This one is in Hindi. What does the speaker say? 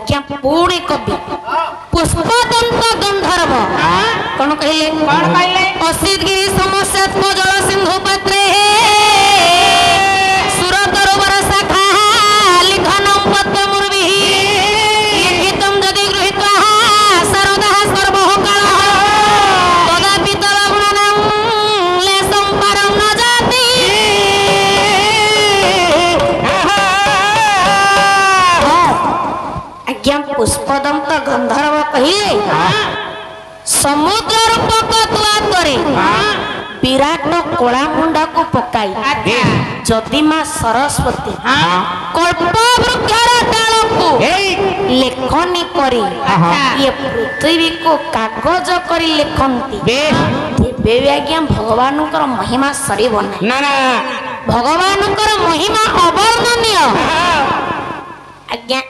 आज्ञा पुणे कवि पुष्पदंत गंधर्व कौन कहले असित गिरी समस्या जल सिंधु पत्रे सुरतरोवर शाखा लिखनम पद्ममुर्वी लिखितम यदि गृहीत्वा सरदा सर्वकाल तदापि तव गुणनां लेशं परं न जाति आज्ञा पुष्पदंत गंधर्व कहले समुद्र रूपक द्वारे विराट कला मुंडा को पकाई जदि मां सरस्वती कल्प वृक्षर डाल को लेखनी करी ये पृथ्वी को कागज करी लेखंती आज्ञा भगवान महिमा सरी ना भगवान महिमा अवर्णनीय आज्ञा।